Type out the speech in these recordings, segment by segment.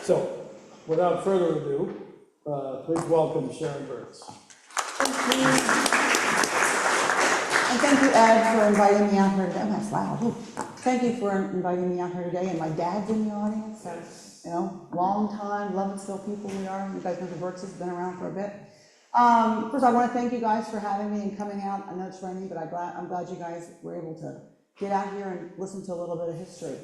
So, without further ado, please welcome Sharon Virts. Thank you. And thank you, Ed, for inviting me out here today. Oh, that's loud. Ooh. Thank you for inviting me out here today. And my dad's in the audience, so, you know, long time Lovettsville people we are. You guys know the Virts has been around for a bit. First, I want to thank you guys for having me and coming out. I know it's rainy, but I'm glad you guys were able to get out here and listen to a little bit of history.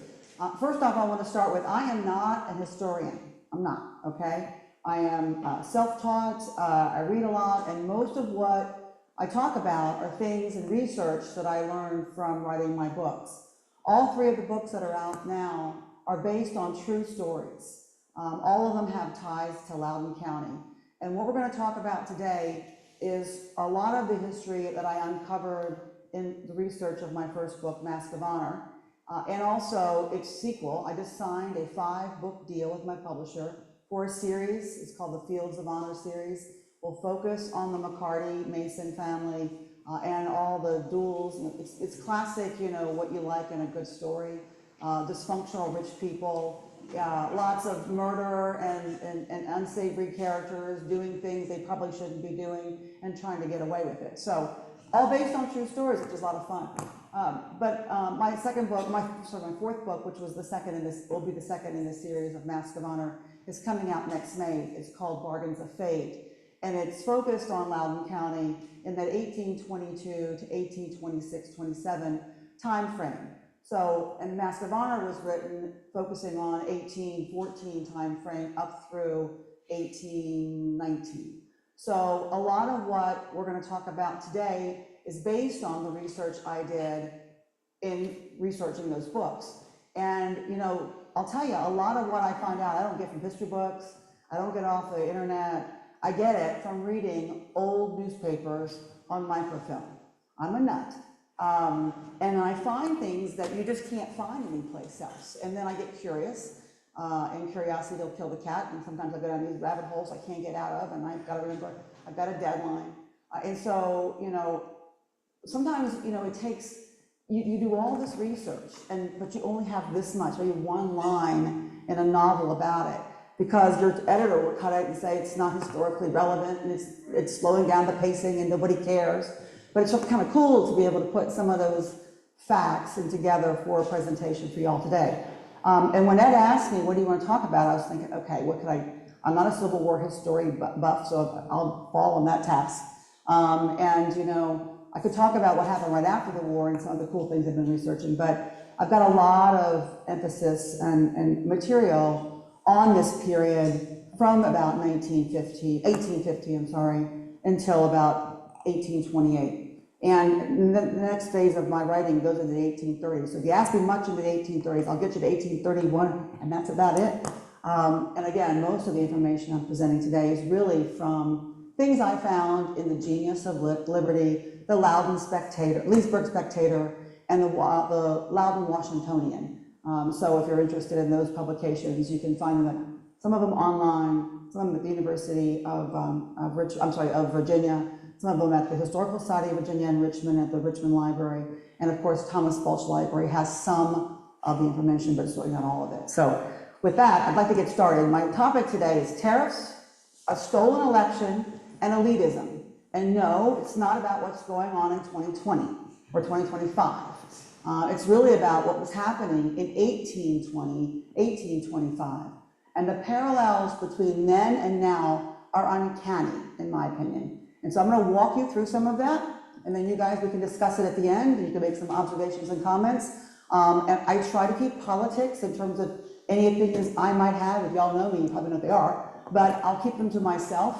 First off, I want to start with, I am not an historian. I'm not, okay? I am self-taught, I read a lot, and most of what I talk about are things and research that I learned from writing my books. All three of the books that are out now are based on true stories. All of them have ties to Loudoun County. And what we're going to talk about today is a lot of the history that I uncovered in the research of my first book, Mask of Honor, and also its sequel. I just signed a 5-book deal with my publisher for a series. It's called the Fields of Honor series. We'll focus on the McCarty Mason family and all the duels. It's classic, you know, what you like in a good story. Dysfunctional rich people, lots of murder and unsavory characters doing things they probably shouldn't be doing and trying to get away with it. So all based on true stories, which is a lot of fun. My second book, my fourth book, which was the second in this, will be the second in this series of Mask of Honor, is coming out next May. It's called Bargains of Fate, and it's focused on Loudoun County in that 1822 to 1826-27 time frame. So, and Mask of Honor was written focusing on 1814 time frame up through 1819. So a lot of what we're going to talk about today is based on the research I did in researching those books. And, you know, I'll tell you, a lot of what I find out, I don't get from history books, I don't get off the internet, I get it from reading old newspapers on microfilm. I'm a nut. And I find things that you just can't find anyplace else. And then I get curious, and curiosity will kill the cat, and sometimes I go down these rabbit holes I can't get out of, and I've got to remember, I've got a deadline. And so, you know, sometimes, you know, it takes, you do all this research, but you only have this much, maybe one line in a novel about it, because your editor will cut it and say it's not historically relevant, and it's slowing down the pacing and nobody cares. But it's kind of cool to be able to put some of those facts in together for a presentation for y'all today. And when Ed asked me, what do you want to talk about? I was thinking, okay, what could I'm not a Civil War history buff, so I'll fall on that task. And, you know, I could talk about what happened right after the war and some of the cool things I've been researching, but I've got a lot of emphasis and material on this period from about 1850, until about 1828. And the next phase of my writing goes into the 1830s. So if you ask me much in the 1830s, I'll get you to 1831, and that's about it. And again, most of the information I'm presenting today is really from things I found in the Genius of Liberty, the Loudoun Spectator, Leesburg Spectator, and the Loudoun Washingtonian. So if you're interested in those publications, you can find them, some of them online, some of them at the University of Virginia, some of them at the Historical Society of Virginia in Richmond at the Richmond Library, and of course Thomas Balch Library has some of the information, but it's really not all of it. So with that, I'd like to get started. My topic today is tariffs, a stolen election, and elitism. And no, it's not about what's going on in 2020 or 2025. It's really about what was happening in 1820, 1825. And the parallels between then and now are uncanny, in my opinion. And so I'm going to walk you through some of that, and then you guys, we can discuss it at the end, and you can make some observations and comments. And I try to keep politics in terms of any opinions I might have. If y'all know me, you probably know what they are, but I'll keep them to myself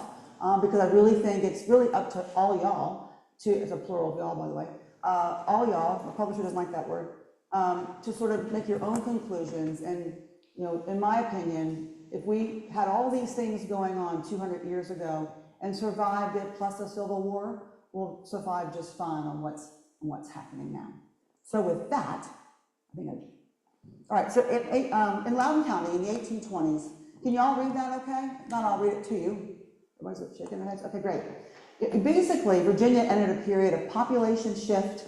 because I really think it's really up to all y'all, it's a plural of y'all, by the way, all y'all, the publisher doesn't like that word, to sort of make your own conclusions. And, you know, in my opinion, if we had all these things going on 200 years ago and survived it plus a civil war, we'll survive just fine on what's happening now. So with that, all right, so in Loudoun County in the 1820s, can you all read that okay? If not, I'll read it to you. Everybody's shaking their heads? Okay, great. Basically, Virginia entered a period of population shift,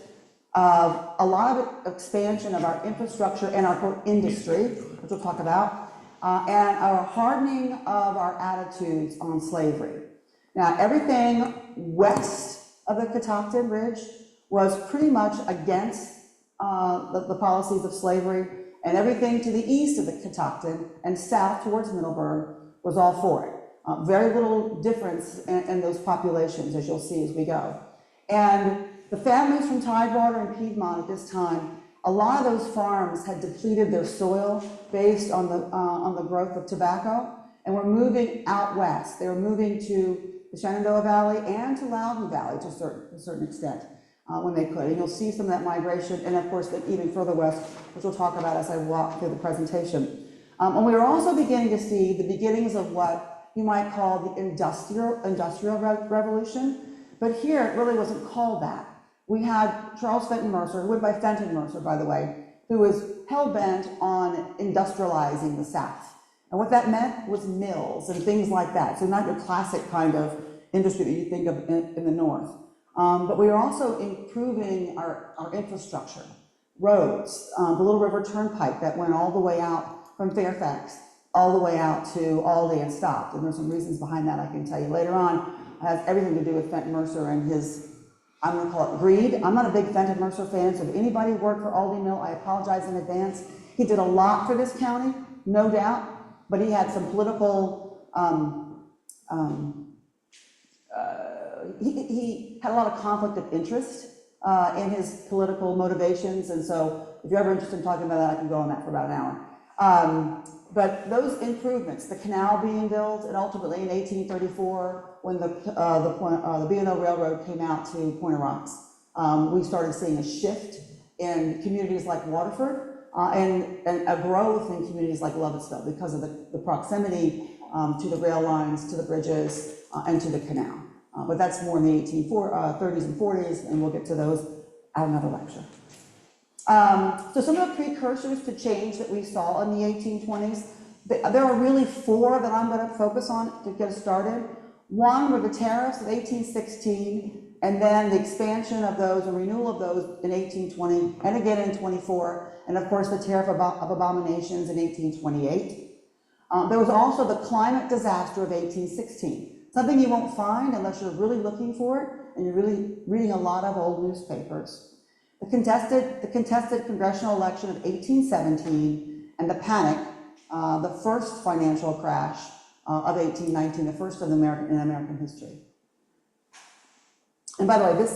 of a lot of expansion of our infrastructure and our industry, which we'll talk about, and a hardening of our attitudes on slavery. Now, everything west of the Catoctin Ridge was pretty much against the policies of slavery, and everything to the east of the Catoctin and south towards Middleburg was all for it. Very little difference in those populations, as you'll see as we go. And the families from Tidewater and Piedmont at this time, a lot of those farms had depleted their soil based on the growth of tobacco, and were moving out west. They were moving to the Shenandoah Valley and to Loudoun Valley to a certain extent when they could. And you'll see some of that migration, and of course, even further west, which we'll talk about as I walk through the presentation. And we are also beginning to see the beginnings of what you might call the industrial revolution, but here it really wasn't called that. We had Charles Fenton Mercer, who went by Fenton Mercer, by the way, who was hell-bent on industrializing the South. And what that meant was mills and things like that. So not your classic kind of industry that you think of in the North. But we are also improving our infrastructure, roads, the Little River Turnpike that went all the way out from Fairfax, all the way out to Aldie and stopped. And there's some reasons behind that I can tell you later on. It has everything to do with Fenton Mercer and his, I'm going to call it greed. I'm not a big Fenton Mercer fan, so if anybody worked for Aldie Mill, I apologize in advance. He did a lot for this county, no doubt, but he had some political, he had a lot of conflict of interest in his political motivations, and so if you're ever interested in talking about that, I can go on that for about an hour. But those improvements, the canal being built, and ultimately in 1834, when the B&O Railroad came out to Point of Rocks, we started seeing a shift in communities like Waterford and a growth in communities like Lovettsville because of the proximity to the rail lines, to the bridges, and to the canal. But that's more in the 1830s and 40s, and we'll get to those at another lecture. So some of the precursors to change that we saw in the 1820s, there are really four that I'm going to focus on to get us started. One were the tariffs of 1816, and then the expansion of those and renewal of those in 1820, and again in 24, and of course the tariff of abominations in 1828. There was also the climate disaster of 1816. Something you won't find unless you're really looking for it and you're really reading a lot of old newspapers. The contested congressional election of 1817 and the panic, the first financial crash of 1819, the first in American history. And by the way, this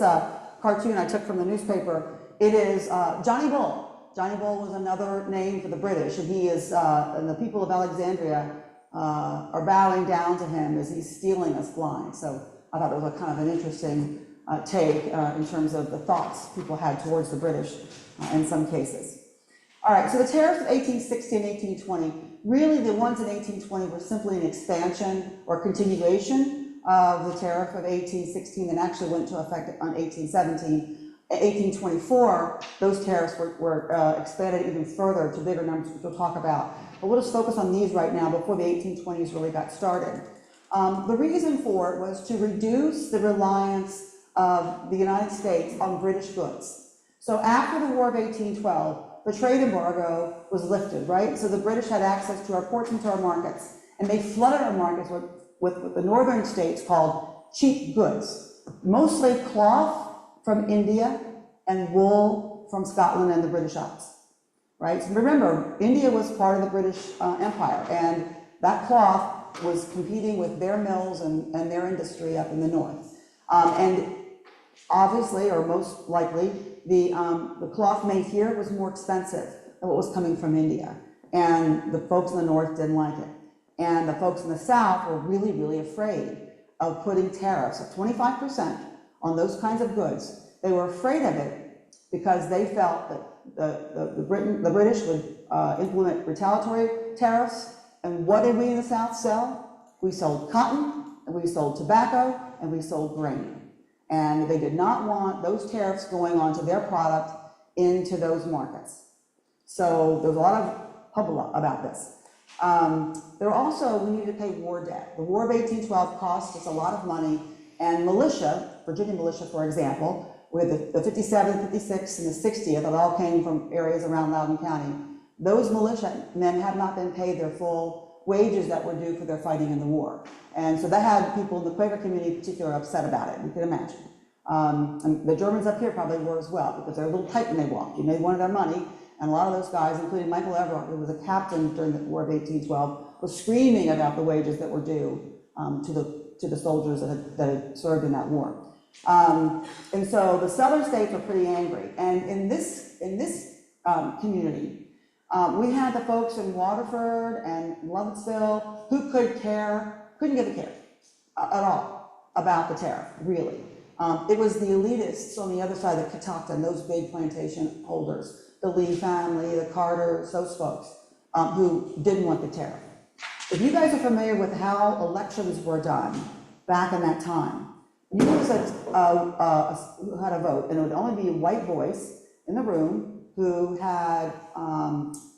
cartoon I took from the newspaper, it is Johnny Bull. Johnny Bull was another name for the British, and he is, and the people of Alexandria are bowing down to him as he's stealing us blind. So I thought it was a kind of an interesting take in terms of the thoughts people had towards the British in some cases. All right, so the tariffs of 1860 and 1820, really the ones in 1820 were simply an expansion or continuation of the tariff of 1816 that actually went into effect on 1817. 1824, those tariffs were expanded even further to bigger numbers, which we'll talk about. But we'll just focus on these right now before the 1820s really got started. The reason for it was to reduce the reliance of the United States on British goods. So after the War of 1812, the trade embargo was lifted, right? So the British had access to our ports and to our markets, and they flooded our markets with what the northern states called cheap goods, mostly cloth from India and wool from Scotland and the British Isles, right? So remember, India was part of the British Empire, and that cloth was competing with their mills and their industry up in the north. And obviously, or most likely, the cloth made here was more expensive than what was coming from India. And the folks in the north didn't like it. And the folks in the south were really, really afraid of putting tariffs of 25% on those kinds of goods. They were afraid of it because they felt that the British would implement retaliatory tariffs. And what did we in the South sell? We sold cotton, and we sold tobacco, and we sold grain. And they did not want those tariffs going onto their product into those markets. So there's a lot of hubbub about this. There also, we needed to pay war debt. The War of 1812 cost us a lot of money, and militia, Virginia militia, for example, with the 57th, 56th, and the 60th, that all came from areas around Loudoun County, those militiamen have not been paid their full wages that were due for their fighting in the war. And so that had people in the Quaker community in particular upset about it, you can imagine. And the Germans up here probably were as well, because they're a little tight when they walk. You know, they wanted their money, and a lot of those guys, including Michael Everett, who was a captain during the War of 1812, was screaming about the wages that were due to the soldiers that had served in that war. And so the southern states were pretty angry. And in this community, we had the folks in Waterford and Lovettsville who couldn't give a care at all about the tariff, really. It was the elitists on the other side of the Catoctin, those big plantation holders, the Lee family, the Carters, those folks, who didn't want the tariff. If you guys are familiar with how elections were done back in that time, you was who had a vote, and it would only be a white voice in the room who had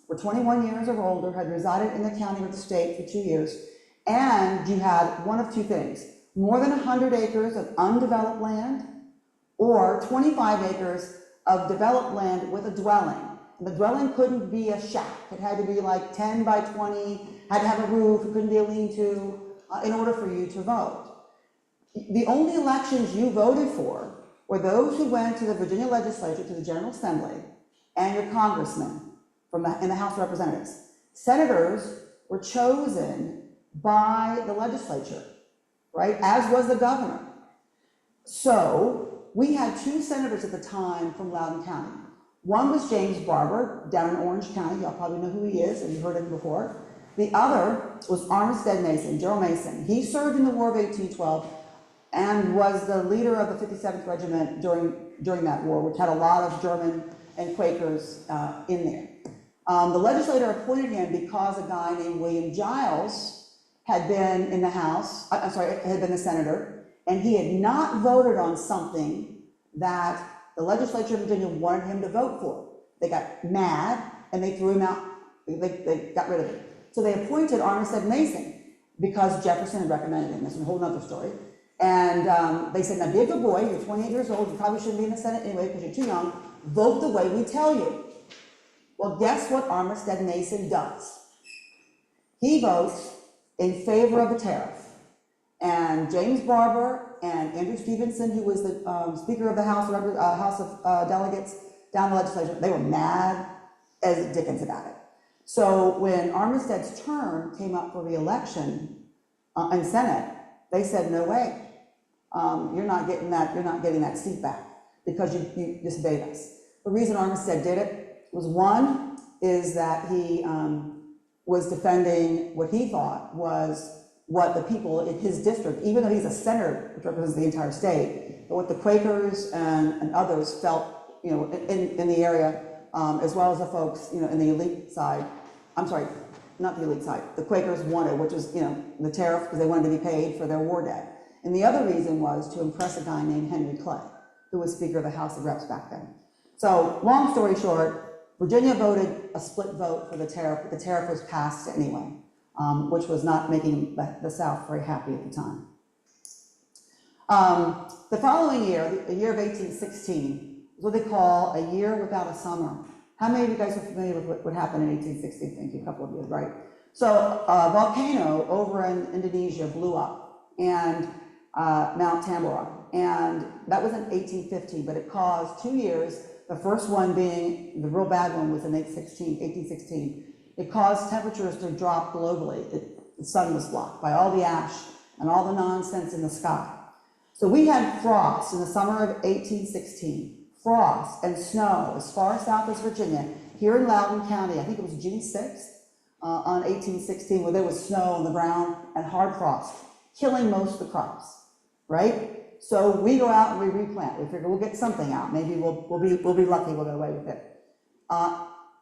were 21 years or older, had resided in the county or the state for 2 years, and you had one of two things: more than 100 acres of undeveloped land, or 25 acres of developed land with a dwelling. And the dwelling couldn't be a shack. It had to be like 10 by 20, had to have a roof, it couldn't be a lean-to, in order for you to vote. The only elections you voted for were those who went to the Virginia legislature, to the General Assembly, and your congressmen in the House of Representatives. Senators were chosen by the legislature, right, as was the governor. So we had two senators at the time from Loudoun County. One was James Barber, down in Orange County. Y'all probably know who he is, and you've heard of him before. The other was Armistead Mason, Gerald Mason. He served in the War of 1812 and was the leader of the 57th Regiment during that war, which had a lot of German and Quakers in there. The legislator appointed him because a guy named William Giles had been in the House, had been a senator, and he had not voted on something that the legislature of Virginia wanted him to vote for. They got mad and they threw him out, they got rid of him. So they appointed Armistead Mason because Jefferson had recommended him. That's a whole other story. And they said, now be a good boy, you're 28 years old, you probably shouldn't be in the Senate anyway because you're too young, vote the way we tell you. Well, guess what Armistead Mason does? He votes in favor of the tariff. And James Barber and Andrew Stevenson, who was the Speaker of the House of Delegates down the legislature, they were mad as Dickens about it. So when Armistead's term came up for re-election in Senate, they said, no way, you're not getting that seat back because you disobeyed us. The reason Armistead did it was, one, is that he was defending what he thought was what the people in his district, even though he's a senator, which represents the entire state, but what the Quakers and others felt, you know, in the area, as well as the folks, you know, in the elite side, I'm sorry, not the elite side, the Quakers wanted, which was, you know, the tariff, because they wanted to be paid for their war debt. And the other reason was to impress a guy named Henry Clay, who was Speaker of the House of Reps back then. So, long story short, Virginia voted a split vote for the tariff, but the tariff was passed anyway, which was not making the South very happy at the time. The following year, the year of 1816, is what they call a year without a summer. How many of you guys are familiar with what happened in 1816? Thank you, a couple of you, right? So a volcano over in Indonesia blew up, and Mount Tambora, and that was in 1815, but it caused 2 years, the first one being, the real bad one was in 1816. It caused temperatures to drop globally. The sun was blocked by all the ash and all the nonsense in the sky. So we had frost in the summer of 1816. Frost and snow as far south as Virginia, here in Loudoun County. I think it was June 6th on 1816, where there was snow on the ground and hard frost, killing most of the crops, right? So we go out and we replant. We figure we'll get something out. Maybe we'll be lucky. We'll get away with it.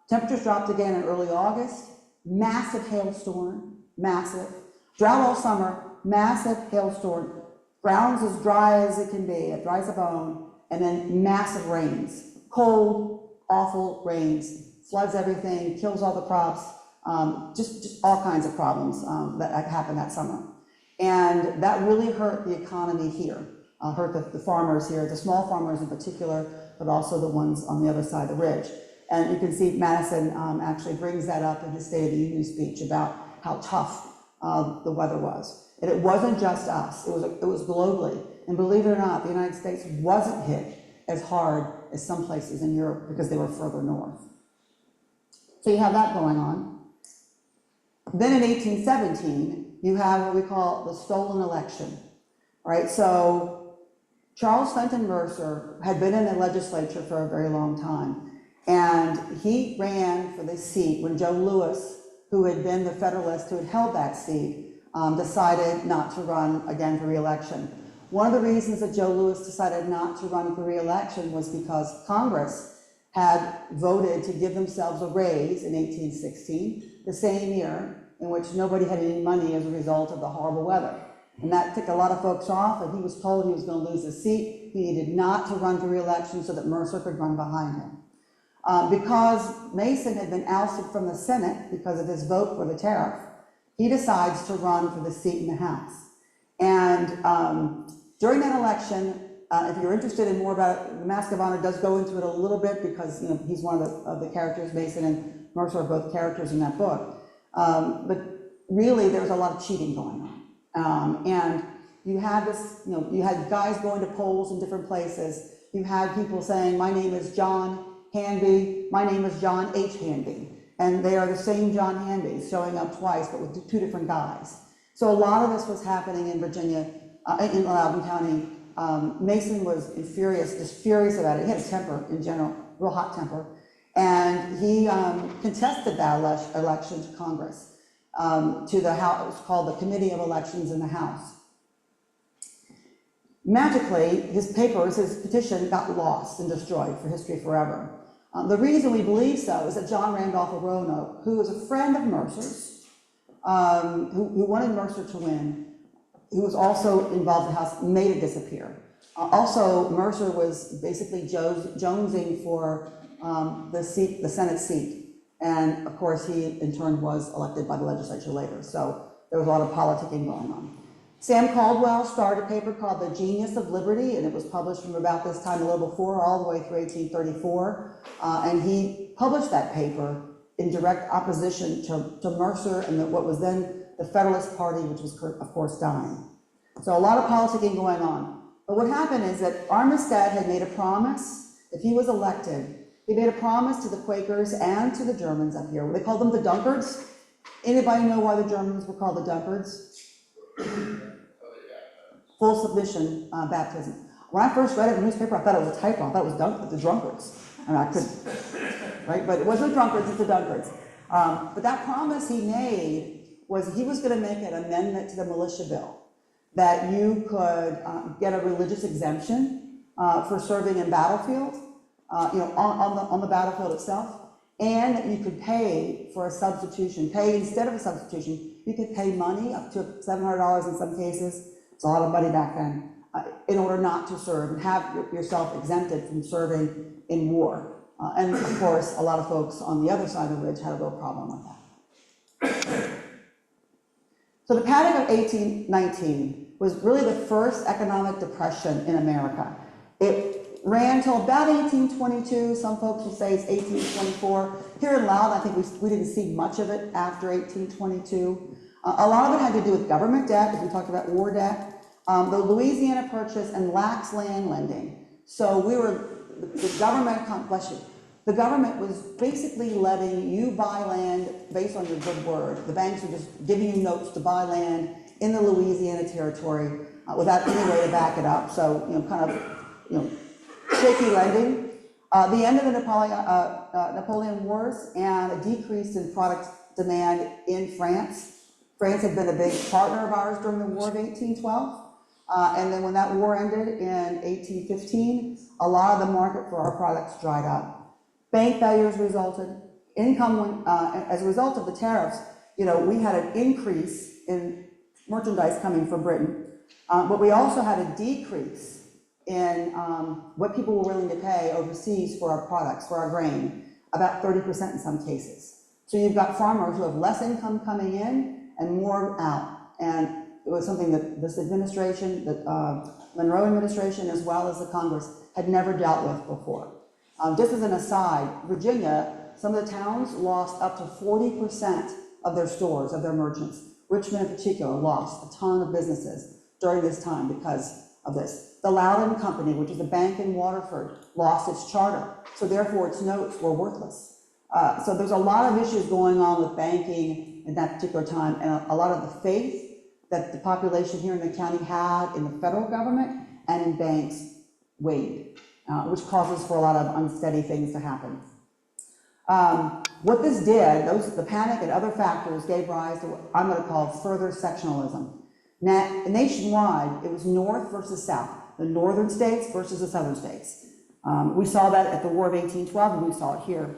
Temperatures dropped again in early August. Massive hailstorm, massive. Drought all summer, massive hailstorm. Ground's as dry as it can be, it dries a bone. And then massive rains, cold, awful rains, floods everything, kills all the crops, just all kinds of problems that happened that summer. And that really hurt the economy here, hurt the farmers here, the small farmers in particular, but also the ones on the other side of the ridge. And you can see Madison actually brings that up in his State of the Union speech about how tough the weather was. And it wasn't just us, it was globally. And believe it or not, the United States wasn't hit as hard as some places in Europe because they were further north. So you have that going on. Then in 1817, you have what we call the stolen election, right? So Charles Fenton Mercer had been in the legislature for a very long time, and he ran for the seat when Joe Louis, who had been the Federalist who had held that seat, decided not to run again for re-election. One of the reasons that Joe Louis decided not to run for re-election was because Congress had voted to give themselves a raise in 1816, the same year in which nobody had any money as a result of the horrible weather. And that ticked a lot of folks off, and he was told he was going to lose his seat. He needed not to run for re-election so that Mercer could run behind him. Because Mason had been ousted from the Senate because of his vote for the tariff, he decides to run for the seat in the House. And during that election, if you're interested in more about it, the Mask of Honor does go into it a little bit because he's one of the characters. Mason and Mercer are both characters in that book. But really, there was a lot of cheating going on. And you had this, you had guys going to polls in different places. You had people saying, my name is John Hanby, my name is John H. Hanby. And they are the same John Hanby showing up twice, but with two different guys. So a lot of this was happening in Virginia, in Loudoun County. Mason was just furious about it. He had a temper in general, real hot temper. And he contested that election to Congress, to the House. It was called the Committee of Elections in the House. Magically, his petition got lost and destroyed for history forever. The reason we believe so is that John Randolph of Roanoke, who was a friend of Mercer's, who wanted Mercer to win, who was also involved in the House, made it disappear. Also, Mercer was basically jonesing for the Senate seat. And of course, he in turn was elected by the legislature later. So there was a lot of politicking going on. Sam Caldwell started a paper called The Genius of Liberty, and it was published from about this time, a little before, all the way through 1834. And he published that paper in direct opposition to Mercer and what was then the Federalist Party, which was, of course, dying. So a lot of politicking going on. But what happened is that Armistead had made a promise. If he was elected, he made a promise to the Quakers and to the Germans up here. They called them the Dunkards. Anybody know why the Germans were called the Dunkards? Full submission baptism. When I first read it in the newspaper, I thought it was a typo. I thought it was the drunkards. And I couldn't, right? But it wasn't the drunkards, it's the Dunkards. But that promise he made was he was going to make an amendment to the militia bill that you could get a religious exemption for serving in battlefield, on the battlefield itself, and that you could pay for a substitution. Instead of a substitution, you could pay money up to $700 in some cases. It's a lot of money back then, in order not to serve and have yourself exempted from serving in war. And of course, a lot of folks on the other side of the ridge had a real problem with that. So the Panic of 1819 was really the first economic depression in America. It ran till about 1822. Some folks will say it's 1824. Here in Loudoun, I think we didn't see much of it after 1822. A lot of it had to do with government debt, as we talked about war debt, the Louisiana Purchase, and lax land lending. So the government was basically letting you buy land based on your good word. The banks were just giving you notes to buy land in the Louisiana Territory without any way to back it up. So, shaky lending. The end of the Napoleon Wars and a decrease in product demand in France. France had been a big partner of ours during the War of 1812. And then when that war ended in 1815, a lot of the market for our products dried up. Bank failures resulted. Income, as a result of the tariffs, we had an increase in merchandise coming from Britain, but we also had a decrease in what people were willing to pay overseas for our products, for our grain, about 30% in some cases. So you've got farmers who have less income coming in and more out. And it was something that this administration, the Monroe administration, as well as the Congress, had never dealt with before. Just as an aside, Virginia, some of the towns lost up to 40% of their stores, of their merchants. Richmond in particular lost a ton of businesses during this time because of this. The Loudoun Company, which is a bank in Waterford, lost its charter, so therefore its notes were worthless. So there's a lot of issues going on with banking in that particular time, and a lot of the faith that the population here in the county had in the federal government and in banks waned, which causes for a lot of unsteady things to happen. What this did, the panic and other factors gave rise to what I'm going to call further sectionalism. Nationwide, it was North versus South, the northern states versus the southern states. We saw that at the War of 1812, and we saw it here.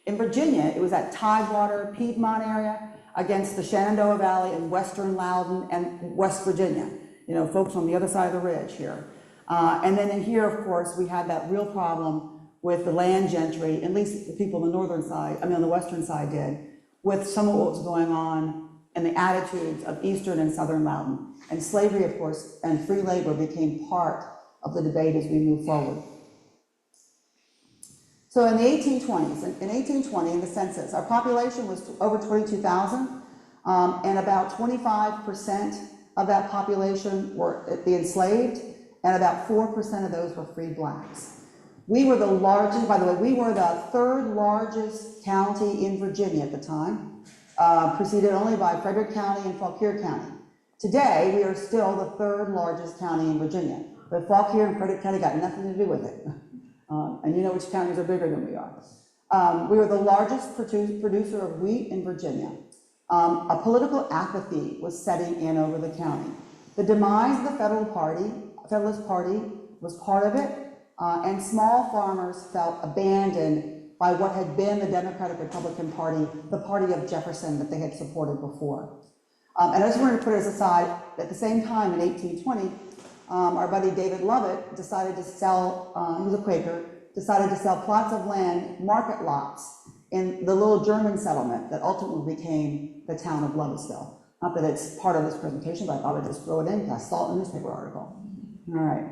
In Virginia, it was that Tidewater, Piedmont area against the Shenandoah Valley and Western Loudoun and West Virginia, you know, folks on the other side of the ridge here. And then in here, of course, we had that real problem with the land gentry, at least the people on the northern side, on the western side did, with some of what was going on and the attitudes of eastern and southern Loudoun. And slavery, of course, and free labor became part of the debate as we move forward. So in the 1820s, in 1820, in the census, our population was over 22,000, and about 25% of that population were the enslaved, and about 4% of those were freed blacks. We were the largest, by the way, we were the third largest county in Virginia at the time, preceded only by Frederick County and Fauquier County. Today, we are still the third largest county in Virginia, but Fauquier and Frederick County got nothing to do with it. And you know which counties are bigger than we are. We were the largest producer of wheat in Virginia. A political apathy was setting in over the county. The demise of the Federalist Party was part of it, and small farmers felt abandoned by what had been the Democratic Republican Party, the party of Jefferson that they had supported before. And I just wanted to put this aside, at the same time in 1820, our buddy David Lovett decided to sell, he was a Quaker, decided to sell plots of land, market lots, in the little German settlement that ultimately became the town of Lovettsville. Not that it's part of this presentation, but I thought I'd just throw it in because I saw it in a newspaper article. All right.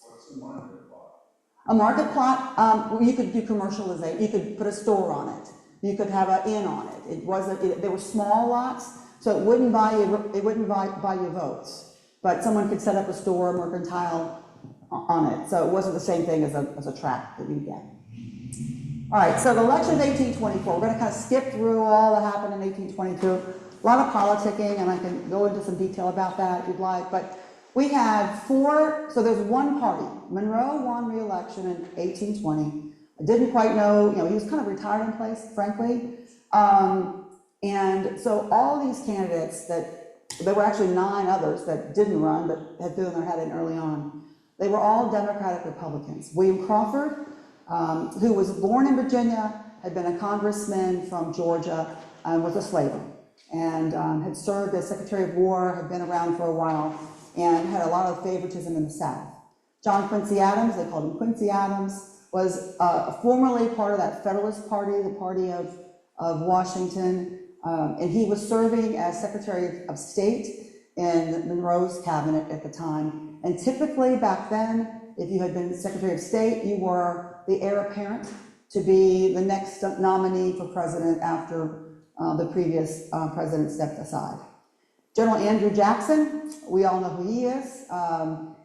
What's a market plot? A market plot, you could do commercialization, you could put a store on it, you could have an inn on it. There were small lots, so it wouldn't buy you votes. But someone could set up a store, mercantile on it. So it wasn't the same thing as a tract that you get. All right, so the election of 1824, we're going to kind of skip through all that happened in 1822. A lot of politicking, and I can go into some detail about that if you'd like. But we had so there's one party. Monroe won re-election in 1820. I didn't quite know, he was kind of retired in place, frankly. And so all these candidates there were actually 9 others that didn't run, but had thrown their hat in early on. They were all Democratic Republicans. William Crawford, who was born in Virginia, had been a congressman from Georgia, and was a slaver, and had served as Secretary of War, had been around for a while, and had a lot of favoritism in the South. John Quincy Adams, they called him Quincy Adams, was formerly part of that Federalist Party, the party of Washington, and he was serving as Secretary of State in Monroe's cabinet at the time. And typically back then, if you had been Secretary of State, you were the heir apparent to be the next nominee for president after the previous president stepped aside. General Andrew Jackson, we all know who he is.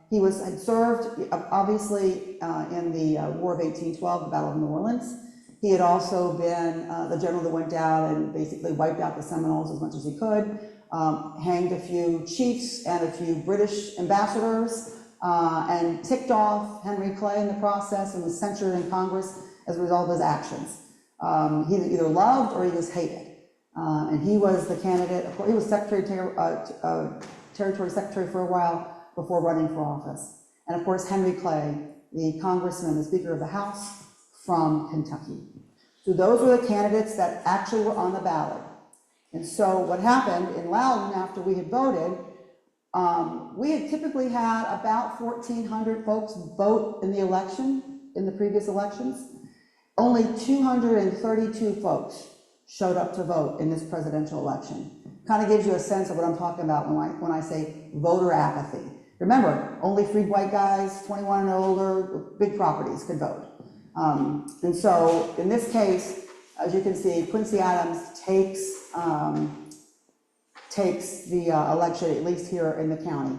He had served, obviously, in the War of 1812, the Battle of New Orleans. He had also been the general that went down and basically wiped out the Seminoles as much as he could, hanged a few chiefs and a few British ambassadors, and ticked off Henry Clay in the process, and was censured in Congress as a result of his actions. He was either loved or he was hated. And he was the candidate, of course, he was Territory Secretary for a while before running for office. And of course, Henry Clay, the congressman, the Speaker of the House from Kentucky. So those were the candidates that actually were on the ballot. And so what happened in Loudoun after we had voted, we had typically had about 1,400 folks vote in the election, in the previous elections. Only 232 folks showed up to vote in this presidential election. Kind of gives you a sense of what I'm talking about when I say voter apathy. Remember, only freed white guys, 21 and older, big properties could vote. And so in this case, as you can see, Quincy Adams takes the election, at least here in the county.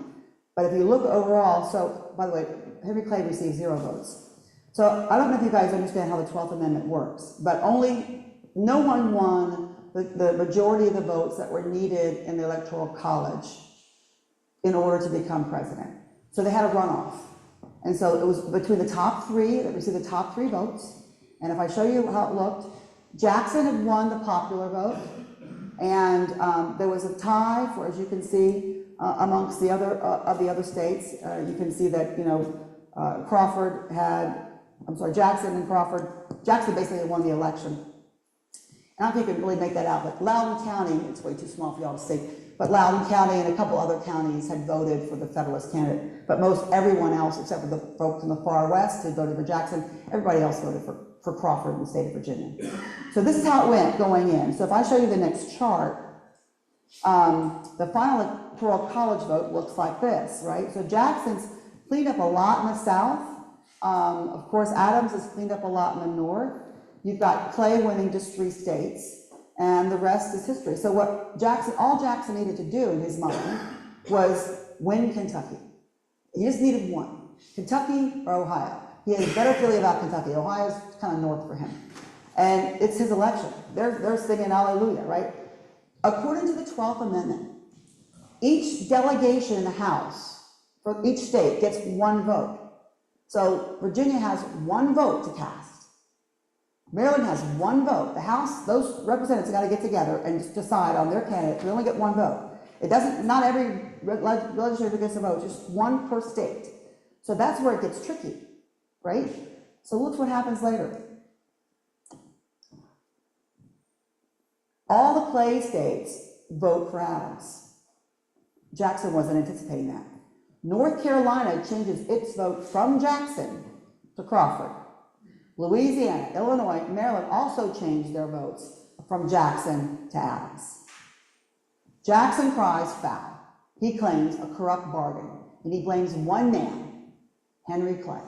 But if you look overall, so by the way, Henry Clay received 0 votes. So I don't know if you guys understand how the 12th Amendment works, but no one won the majority of the votes that were needed in the Electoral College in order to become president. So they had a runoff. And so it was between the top 3 that received the top 3 votes. And if I show you how it looked, Jackson had won the popular vote. And there was a tie for, as you can see, amongst the other states. You can see that, Jackson and Crawford. Jackson basically won the election. And I don't think you can really make that out, but Loudoun County, it's way too small for y'all to see, but Loudoun County and a couple other counties had voted for the Federalist candidate. But most everyone else, except for the folks in the far west who voted for Jackson, everybody else voted for Crawford in the state of Virginia. So this is how it went going in. So if I show you the next chart, the final Electoral College vote looks like this, right? So Jackson's cleaned up a lot in the south. Of course, Adams has cleaned up a lot in the north. You've got Clay winning just 3 states, and the rest is history. So what all Jackson needed to do in his mind was win Kentucky. He just needed one, Kentucky or Ohio. He had a better feeling about Kentucky. Ohio's kind of north for him. And it's his election. They're singing hallelujah, right? According to the 12th Amendment, each delegation in the House for each state gets 1 vote. So Virginia has 1 vote to cast. Maryland has 1 vote. The House, those representatives got to get together and just decide on their candidate. We only get 1 vote. It doesn't, not every legislature gets a vote, just 1 per state. So that's where it gets tricky, right? So look what happens later. All the Clay states vote for Adams. Jackson wasn't anticipating that. North Carolina changes its vote from Jackson to Crawford. Louisiana, Illinois, Maryland also changed their votes from Jackson to Adams. Jackson cries foul. He claims a corrupt bargain, and he blames one man, Henry Clay.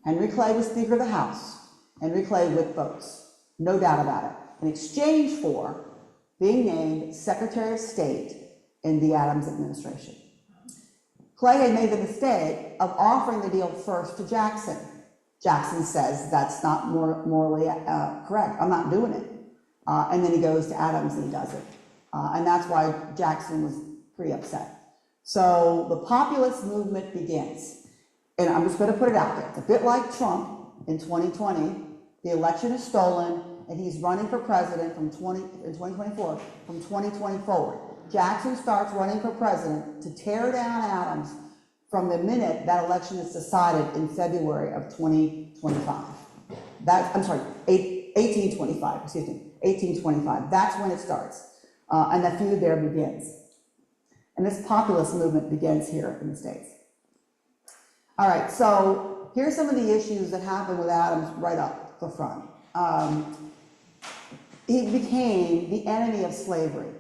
Henry Clay was Speaker of the House. Henry Clay with votes, no doubt about it, in exchange for being named Secretary of State in the Adams administration. Clay had made the mistake of offering the deal first to Jackson. Jackson says, that's not morally correct, I'm not doing it. And then he goes to Adams and he does it. And that's why Jackson was pretty upset. So the populist movement begins. And I'm just gonna put it out there. It's a bit like Trump in 2020. The election is stolen and he's running for president in 2024, from 2020 forward. Jackson starts running for president to tear down Adams from the minute that election is decided in February of 2025. 1825, excuse me, 1825. That's when it starts. And the feud there begins. And this populist movement begins here in the States. All right, so here's some of the issues that happened with Adams right up the front. He became the enemy of slavery.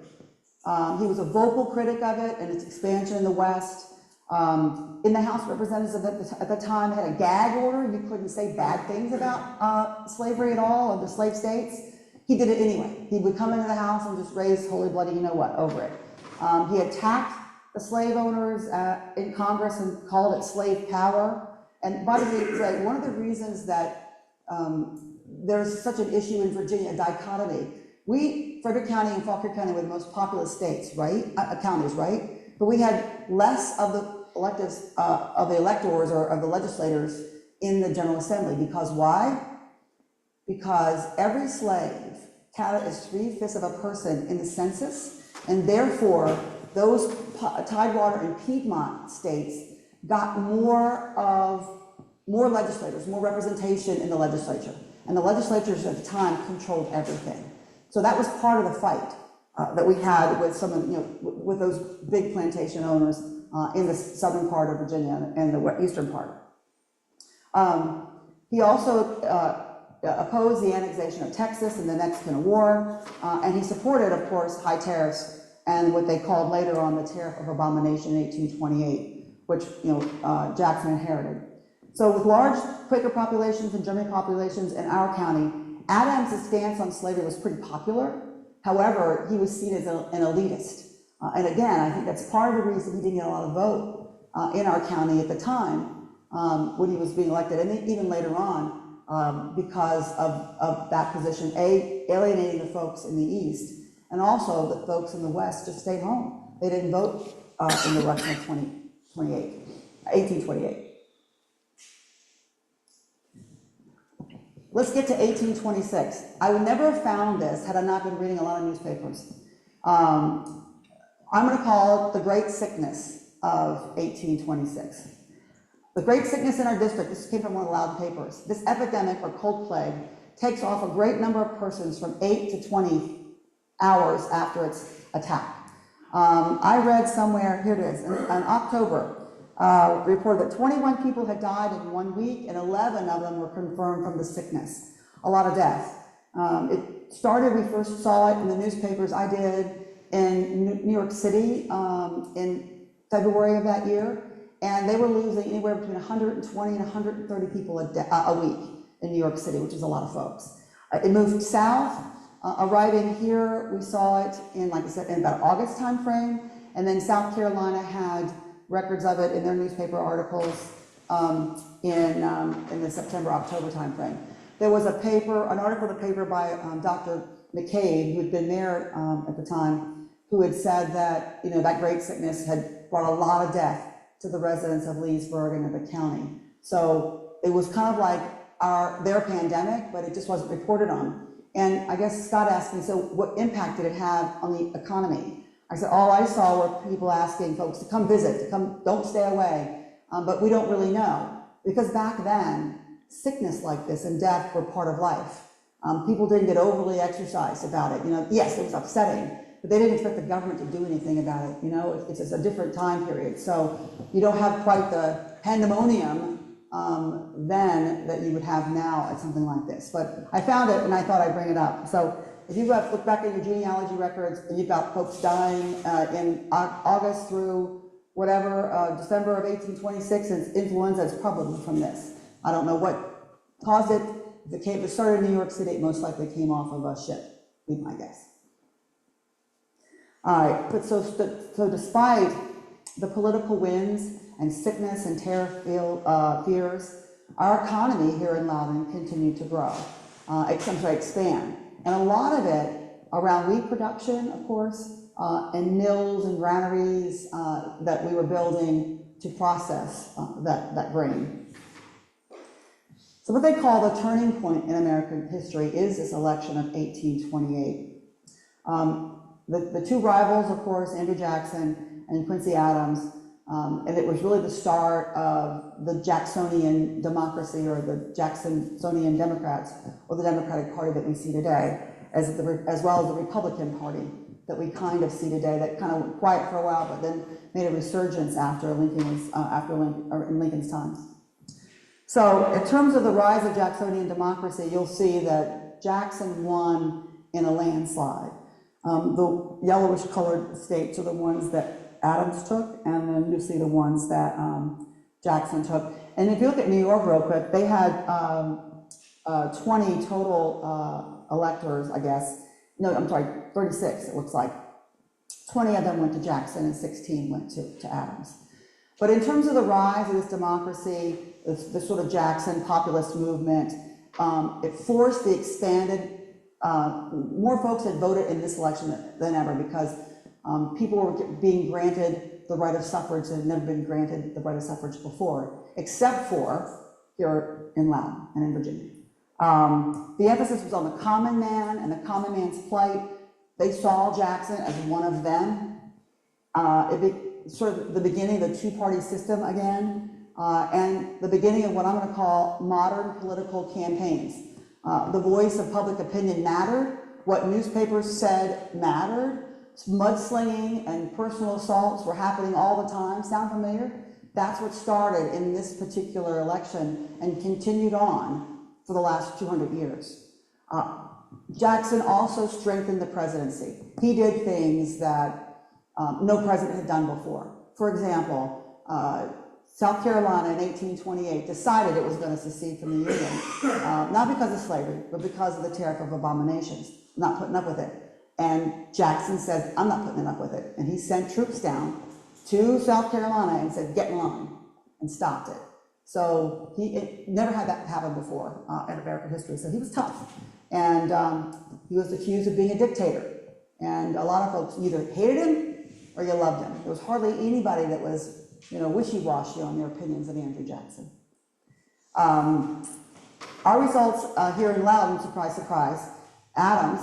He was a vocal critic of it and its expansion in the West. In the House of Representatives at the time, had a gag order. You couldn't say bad things about slavery at all, or the slave states. He did it anyway. He would come into the House and just raise holy bloody you-know-what over it. He attacked the slave owners in Congress and called it slave power. And by the way, one of the reasons that there's such an issue in Virginia, a dichotomy. Frederick County and Fauquier County were the most populous states, right? Counties, right? But we had less of the electives, of the electors or of the legislators in the General Assembly. Because why? Because every slave counted as 3/5 of a person in the census, and therefore those Tidewater and Piedmont states got more legislators, more representation in the legislature. And the legislatures at the time controlled everything. So that was part of the fight that we had with some of, with those big plantation owners in the southern part of Virginia and the eastern part. He also opposed the annexation of Texas in the Mexican War, and he supported, of course, high tariffs and what they called later on the Tariff of Abomination in 1828 which, Jackson inherited. So with large Quaker populations and German populations in our county, Adams' stance on slavery was pretty popular. However, he was seen as an elitist. And again, I think that's part of the reason he didn't get a lot of vote in our county at the time when he was being elected, and even later on, because of that position, alienating the folks in the East, and also the folks in the West just stayed home. They didn't vote in the election of 1828. Let's get to 1826. I would never have found this had I not been reading a lot of newspapers. I'm going to call it the Great Sickness of 1826. The Great Sickness in our district, this came from one of the Loudoun papers. This epidemic or cold plague takes off a great number of persons from 8 to 20 hours after its attack. I read somewhere, here it is, in October, reported that 21 people had died in 1 week and 11 of them were confirmed from the sickness. A lot of death. It started, we first saw it in the newspapers, I did, in New York City in February of that year, and they were losing anywhere between 120 and 130 people a week in New York City, which is a lot of folks. It moved south, arriving here, we saw it in, like I said, in about August timeframe, and then South Carolina had records of it in their newspaper articles in the September-October timeframe. There was an article in the paper by Dr. McCabe, who had been there at the time, who had said that, that great sickness had brought a lot of death to the residents of Leesburg and of the county. So it was kind of like their pandemic, but it just wasn't reported on. And I guess Scott asked me, so what impact did it have on the economy? I said, all I saw were people asking folks to come visit, to come, don't stay away, but we don't really know. Because back then, sickness like this and death were part of life. People didn't get overly exercised about it. Yes, it was upsetting, but they didn't expect the government to do anything about it. It's just a different time period. So you don't have quite the pandemonium then that you would have now at something like this. But I found it and I thought I'd bring it up. So if you look back at your genealogy records and you've got folks dying in August through whatever, December of 1826, and it's influenza, it's probably from this. I don't know what caused it. If it started in New York City, it most likely came off of a ship, be my guess. All right, but so despite the political winds and sickness and tariff fears, our economy here in Loudoun continued to grow, expand. And a lot of it around wheat production, of course, and mills and granaries that we were building to process that grain. So what they call the turning point in American history is this election of 1828. The two rivals, of course, Andrew Jackson and Quincy Adams, and it was really the start of the Jacksonian democracy, or the Jacksonian Democrats, or the Democratic Party that we see today, as well as the Republican Party that we kind of see today, that kind of went quiet for a while, but then made a resurgence after in Lincoln's times. So in terms of the rise of Jacksonian democracy, you'll see that Jackson won in a landslide. The yellowish colored states are the ones that Adams took, and then you'll see the ones that Jackson took. And if you look at New York real quick, they had 20 total electors, I guess. No, I'm sorry, 36 it looks like. 20 of them went to Jackson and 16 went to Adams. But in terms of the rise of this democracy, this sort of Jackson populist movement, it forced the expanded, more folks had voted in this election than ever, because people were being granted the right of suffrage that had never been granted the right of suffrage before, except for here in Loudoun and in Virginia. The emphasis was on the common man and the common man's plight. They saw Jackson as one of them. Sort of the beginning of the two-party system again, and the beginning of what I'm going to call modern political campaigns. The voice of public opinion mattered. What newspapers said mattered. Mudslinging and personal assaults were happening all the time. Sound familiar? That's what started in this particular election and continued on for the last 200 years. Jackson also strengthened the presidency. He did things that no president had done before. For example, South Carolina in 1828 decided it was going to secede from the Union, not because of slavery, but because of the Tariff of Abominations, not putting up with it. And Jackson said, I'm not putting up with it. And he sent troops down to South Carolina and said, get in line, and stopped it. So it never had that happen before in American history, so he was tough. And he was accused of being a dictator. And a lot of folks either hated him or you loved him. There was hardly anybody that was, wishy-washy on their opinions of Andrew Jackson. Our results here in Loudoun, surprise, surprise, Adams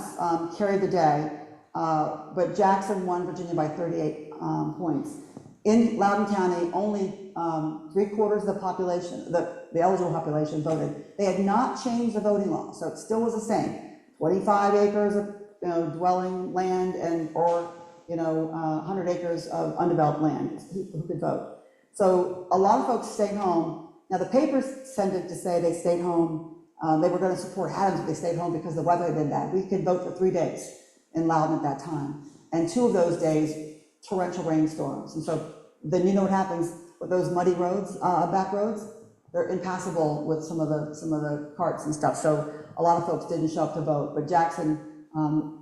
carried the day, but Jackson won Virginia by 38 points. In Loudoun County, only 3/4 of the population, the eligible population voted. They had not changed the voting law, so it still was the same. 25 acres of dwelling land or 100 acres of undeveloped land, who could vote. So a lot of folks stayed home. Now the papers tended to say they stayed home. They were going to support Adams, but they stayed home because the weather had been bad. We could vote for 3 days in Loudoun at that time. And 2 of those days, torrential rainstorms. And so then you know what happens with those muddy roads, back roads? They're impassable with some of the carts and stuff. So a lot of folks didn't show up to vote. But Jackson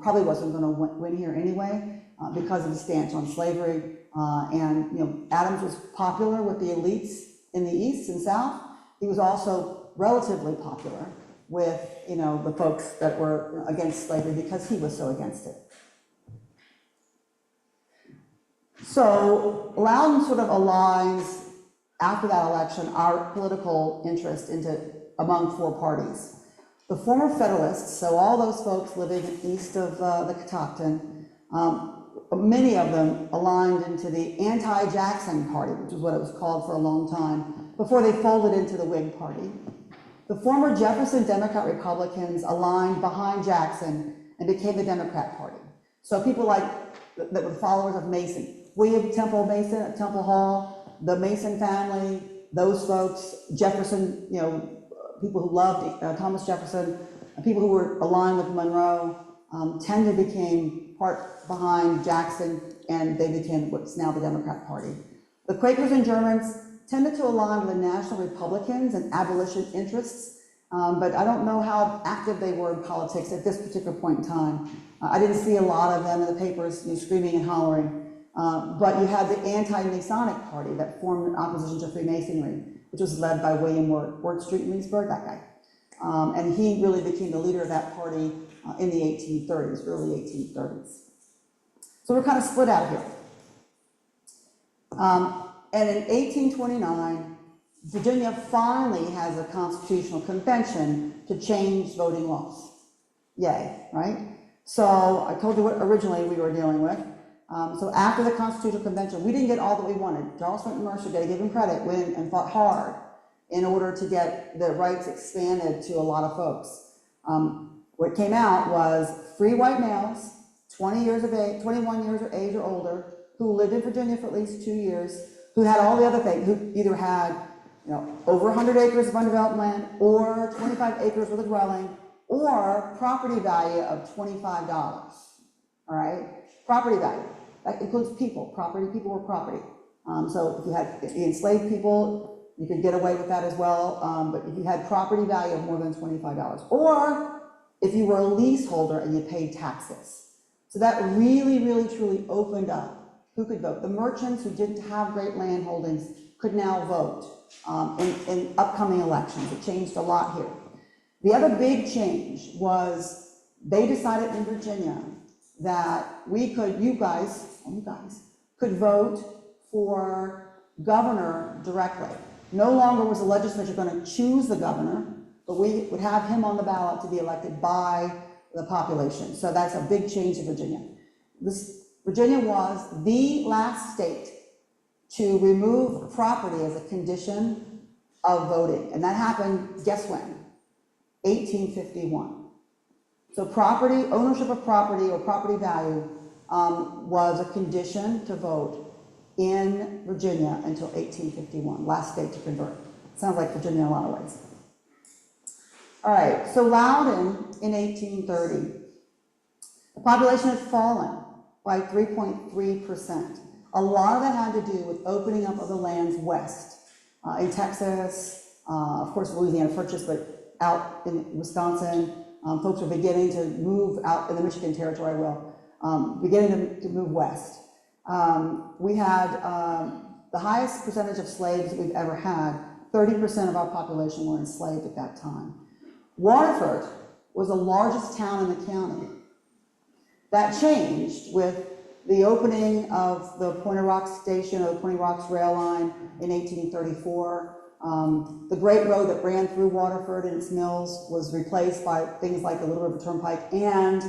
probably wasn't going to win here anyway because of his stance on slavery. And Adams was popular with the elites in the East and South. He was also relatively popular with the folks that were against slavery because he was so against it. So Loudoun sort of aligns, after that election, our political interest among 4 parties. The former Federalists, so all those folks living east of the Catoctin, many of them aligned into the anti-Jackson party, which is what it was called for a long time, before they folded into the Whig party. The former Jefferson Democrat Republicans aligned behind Jackson and became the Democrat Party. So people like that were followers of Mason, William Temple Mason at Temple Hall, the Mason family, those folks, Jefferson, people who loved Thomas Jefferson, people who were aligned with Monroe, tended to became part behind Jackson, and they became what's now the Democrat Party. The Quakers and Germans tended to align with the National Republicans and abolition interests, but I don't know how active they were in politics at this particular point in time. I didn't see a lot of them in the papers screaming and hollering, but you had the anti-Masonic party that formed in opposition to Freemasonry, which was led by William Wirt Street in Leesburg, that guy. And he really became the leader of that party in the 1830s, early 1830s. So we're kind of split out here. And in 1829, Virginia finally has a constitutional convention to change voting laws. Yay, right? So I told you what originally we were dealing with. So after the Constitutional Convention, we didn't get all that we wanted. Charles Swinton Mercer, got to give him credit, went and fought hard in order to get the rights expanded to a lot of folks. What came out was free white males, 20 years of age, 21 years of age or older, who lived in Virginia for at least 2 years, who had all the other things, who either had over 100 acres of undeveloped land, or 25 acres with a dwelling, or property value of $25. All right, property value. That includes people. People were property. So if you had enslaved people, you could get away with that as well. But if you had property value of more than $25, or if you were a leaseholder and you paid taxes. So that really, really, truly opened up who could vote. The merchants who didn't have great land holdings could now vote in upcoming elections. It changed a lot here. The other big change was they decided in Virginia that you guys could vote for governor directly. No longer was the legislature going to choose the governor, but we would have him on the ballot to be elected by the population. So that's a big change in Virginia. Virginia was the last state to remove property as a condition of voting. And that happened, guess when? 1851. So property, ownership of property or property value was a condition to vote in Virginia until 1851, last state to convert. Sounds like Virginia in a lot of ways. All right, so Loudoun in 1830, the population had fallen by 3.3%. A lot of that had to do with opening up of the lands west, in Texas, of course Louisiana Purchase, but out in Wisconsin, folks were beginning to move out in the Michigan Territory, beginning to move west. We had the highest percentage of slaves that we've ever had. 30% of our population were enslaved at that time. Waterford was the largest town in the county. That changed with the opening of the Pointer Rocks Station, or the Pointer Rocks Rail Line in 1834. The great road that ran through Waterford and its mills was replaced by things like the Little River Turnpike and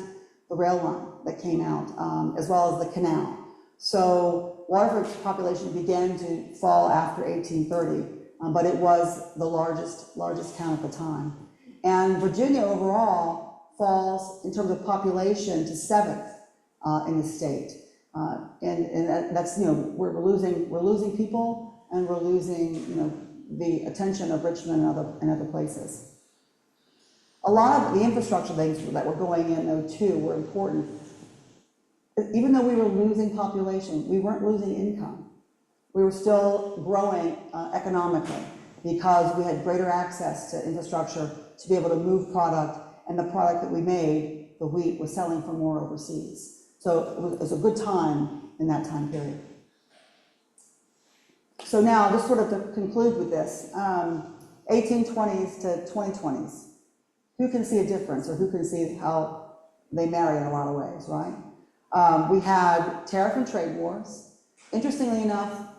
the rail line that came out, as well as the canal. So Waterford's population began to fall after 1830, but it was the largest town at the time. And Virginia overall falls in terms of population to 7th in the state. And that's, we're losing people, and we're losing, the attention of Richmond and other places. A lot of the infrastructure things that were going in, though, too, were important. Even though we were losing population, we weren't losing income. We were still growing economically because we had greater access to infrastructure to be able to move product, and the product that we made, the wheat, was selling for more overseas. So it was a good time in that time period. So now, just sort of to conclude with this, 1820s to 2020s, who can see a difference, or who can see how they marry in a lot of ways, right? We had tariff and trade wars. Interestingly enough,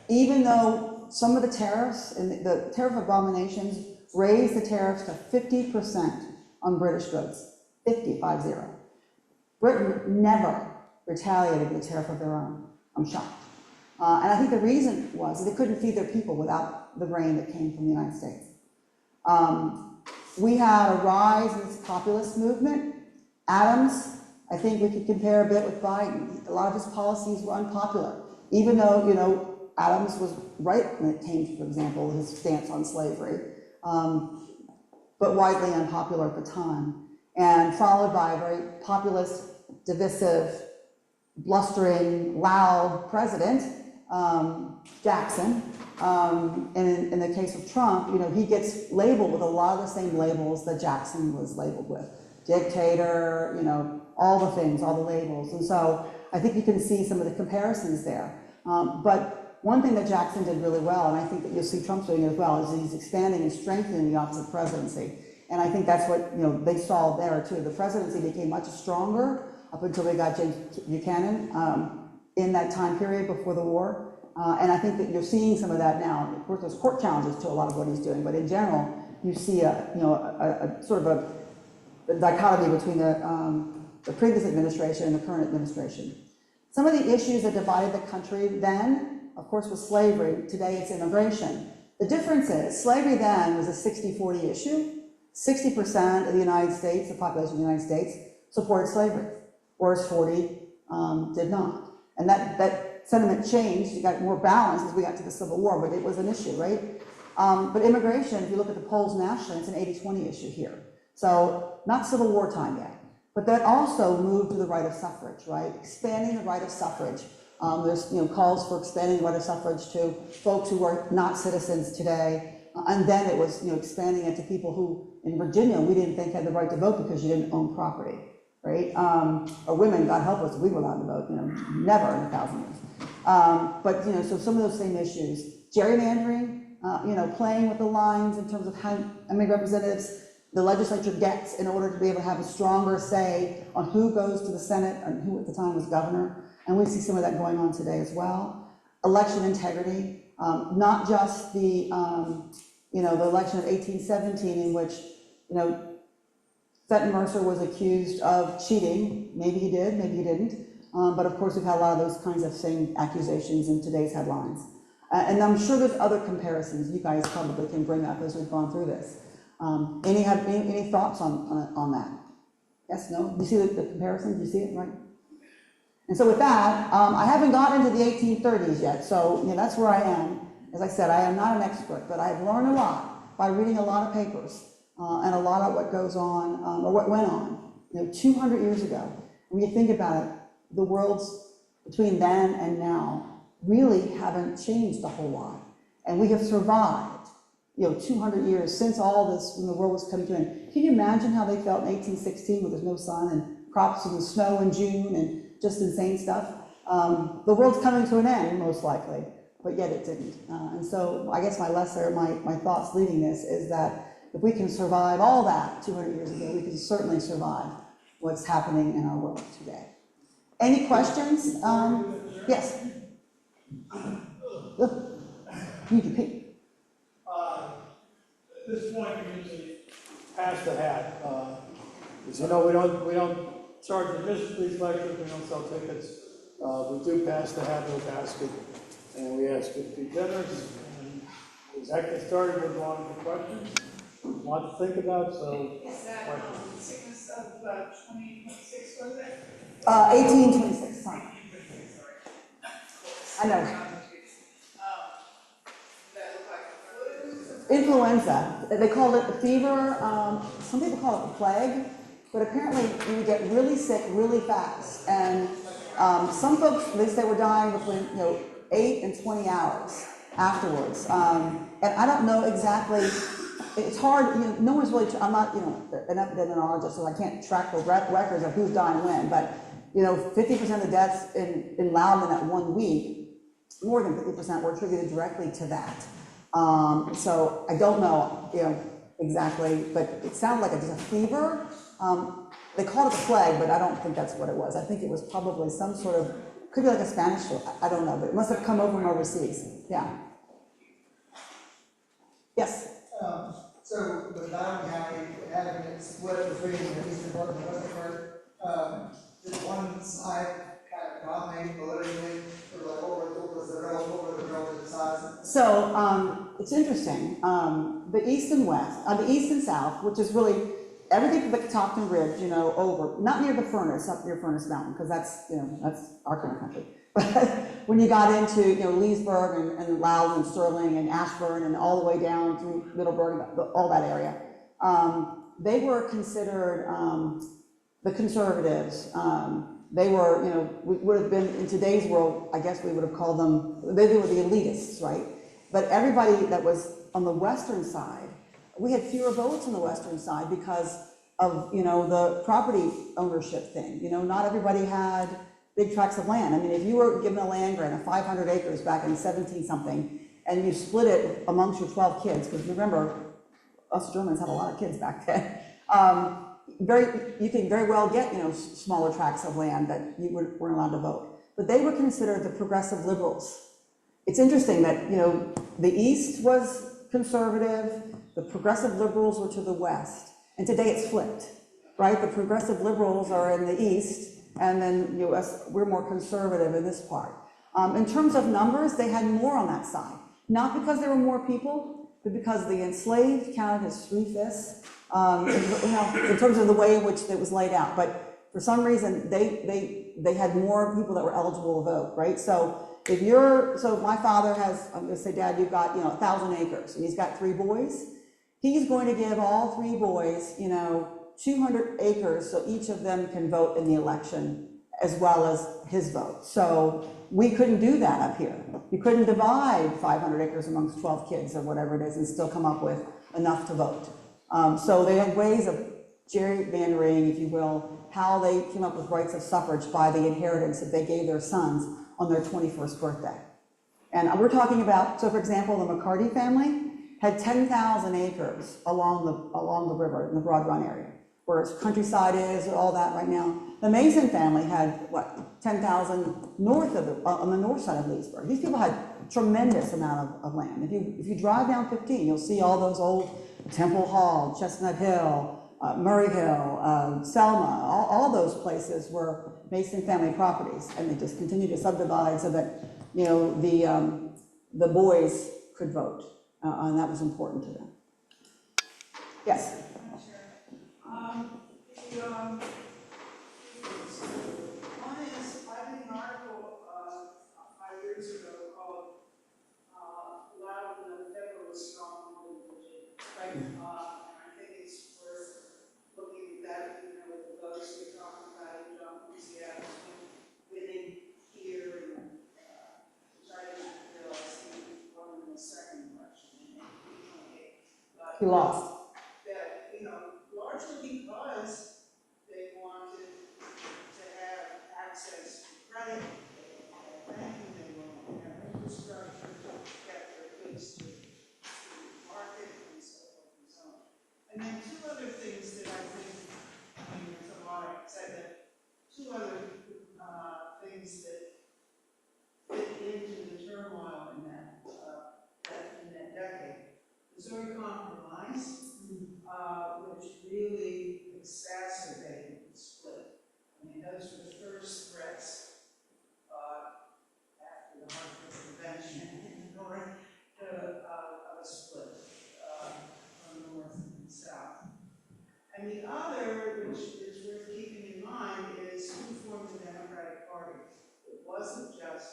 even though some of the tariffs and the tariff abominations raised the tariffs to 50% on British goods, 50. Britain never retaliated with a tariff of their own. I'm shocked. And I think the reason was that they couldn't feed their people without the grain that came from the United States. We had a rise in this populist movement. Adams, I think we could compare a bit with Biden. A lot of his policies were unpopular, even though, Adams was right when it came to, for example, his stance on slavery, but widely unpopular at the time, and followed by a very populist, divisive, blustering, loud president, Jackson. And in the case of Trump, he gets labeled with a lot of the same labels that Jackson was labeled with. Dictator, all the things, all the labels. And so I think you can see some of the comparisons there. But one thing that Jackson did really well, and I think that you'll see Trump doing as well, is he's expanding and strengthening the office of presidency. And I think that's what they saw there too. The presidency became much stronger up until we got James Buchanan in that time period before the war. And I think that you're seeing some of that now. Of course, there's court challenges to a lot of what he's doing, but in general, you see a sort of a dichotomy between the previous administration and the current administration. Some of the issues that divided the country then, of course, was slavery. Today, it's immigration. The difference is, slavery then was a 60-40 issue. 60% of the United States, the population of the United States, supported slavery, whereas 40 did not. And that sentiment changed. You got more balance as we got to the Civil War, but it was an issue, right? But immigration, if you look at the polls nationally, it's an 80-20 issue here. So not Civil War time yet. But that also moved to the right of suffrage, right? Expanding the right of suffrage. There's calls for expanding the right of suffrage to folks who are not citizens today. And then it was expanding it to people who, in Virginia, we didn't think had the right to vote because you didn't own property, right? Or women, God help us, we were allowed to vote, never in 1,000 years. But so some of those same issues. Gerrymandering, playing with the lines in terms of how many representatives the legislature gets in order to be able to have a stronger say on who goes to the Senate and who at the time was governor. And we see some of that going on today as well. Election integrity, not just the, the election of 1817 in which, Fenton Mercer was accused of cheating. Maybe he did, maybe he didn't. But of course, we've had a lot of those kinds of same accusations in today's headlines. And I'm sure there's other comparisons you guys probably can bring up as we've gone through this. Any thoughts on that? Yes, no? You see the comparison? Do you see it, right? And so with that, I haven't gotten into the 1830s yet, so that's where I am. As I said, I am not an expert, but I've learned a lot by reading a lot of papers and a lot of what goes on, or what went on, 200 years ago. When you think about it, the world's between then and now really haven't changed a whole lot. And we have survived, 200 years since all this, when the world was coming to an end. Can you imagine how they felt in 1816 when there's no sun and crops in the snow in June and just insane stuff? The world's coming to an end, most likely, but yet it didn't. And so I guess my thoughts leading this is that if we can survive all that 200 years ago, we can certainly survive what's happening in our world today. Any questions? Yes. You can pick. At this point, we usually pass the hat. As you know, we don't charge admission for these lectures, we don't sell tickets. We do pass the hat in a basket, and we ask you to be generous. And as that gets started, we're going to questions. A lot to think about, so. Is that sickness of 2026, was it? 1826, sorry. I know. That look like a flu? Influenza. They called it the fever. Some people call it the plague, but apparently you would get really sick really fast. And some folks, at least they were dying between 8 and 20 hours afterwards. And I don't know exactly. It's hard. No one's really. I'm not an epidemiologist, so I can't track the records of who's dying when. But 50% of the deaths in Loudoun at 1 week, more than 50% were attributed directly to that. So I don't know, exactly, but it sounded like just a fever. They called it the plague, but I don't think that's what it was. I think it was probably some sort of, could be like a Spanish flu. I don't know, but it must have come over from overseas. Yeah. Yes. So with Loudoun County having it split between the eastern part and the western part, did one side kind of dominate politically, or like what was the relative size? So it's interesting. The east and west, the east and south, which is really everything from the Catoctin Ridge, over, not near the furnace, up near Furnace Mountain, because that's our kind of country. But when you got into, Leesburg and Loudoun and Sterling and Ashburn and all the way down through Middleburg, all that area, they were considered the conservatives. They were, we would have been, in today's world, I guess we would have called them, they were the elitists, right? But everybody that was on the western side, we had fewer votes on the western side because of, the property ownership thing. Not everybody had big tracts of land. I mean, if you were given a land grant of 500 acres back in 17-something, and you split it amongst your 12 kids, because remember, us Germans had a lot of kids back then, you can very well get, smaller tracts of land that you weren't allowed to vote. But they were considered the progressive liberals. It's interesting that, the East was conservative, the progressive liberals were to the West, and today it's flipped, right? The progressive liberals are in the East, and then we're more conservative in this part. In terms of numbers, they had more on that side. Not because there were more people, but because the enslaved counted as 3/5, in terms of the way in which it was laid out. But for some reason, they had more people that were eligible to vote, right? So so my father has, I'm gonna say, Dad, you've got, 1,000 acres, and he's got 3 boys. He's going to give all 3 boys, 200 acres, so each of them can vote in the election as well as his vote. So we couldn't do that up here. You couldn't divide 500 acres amongst 12 kids or whatever it is and still come up with enough to vote. So they had ways of gerrymandering, if you will, how they came up with rights of suffrage by the inheritance that they gave their sons on their 21st birthday. And we're talking about, so for example, the McCarty family had 10,000 acres along the river in the Broad Run area, where its countryside is, all that right now. The Mason family had, 10,000 north of on the north side of Leesburg. These people had tremendous amount of land. If you drive down 15, you'll see all those old Temple Hall, Chestnut Hill, Murray Hill, Selma, all those places were Mason family properties, and they just continued to subdivide so that, the boys could vote, and that was important to them. Yes? One is, I did an article 5 years ago called Loud and the Federal Strong in Virginia. Right? And I think it's worth looking at that, with those who are talking about it, John Enthusiasm, winning here He lost. That, you know, largely because they wanted to have access to credit, banking, they wanted to have infrastructure to get their goods to market and so forth and so on. And then two other things that I think, I mean, there's a lot I said that, two other things that fit into the turmoil in that decade. The Missouri Compromise, which really exacerbated the split. I mean, those were the first threats after the Hartford Convention in the North of a split from North and South. And the other, which is worth keeping in mind, is who formed the Democratic Party. It wasn't just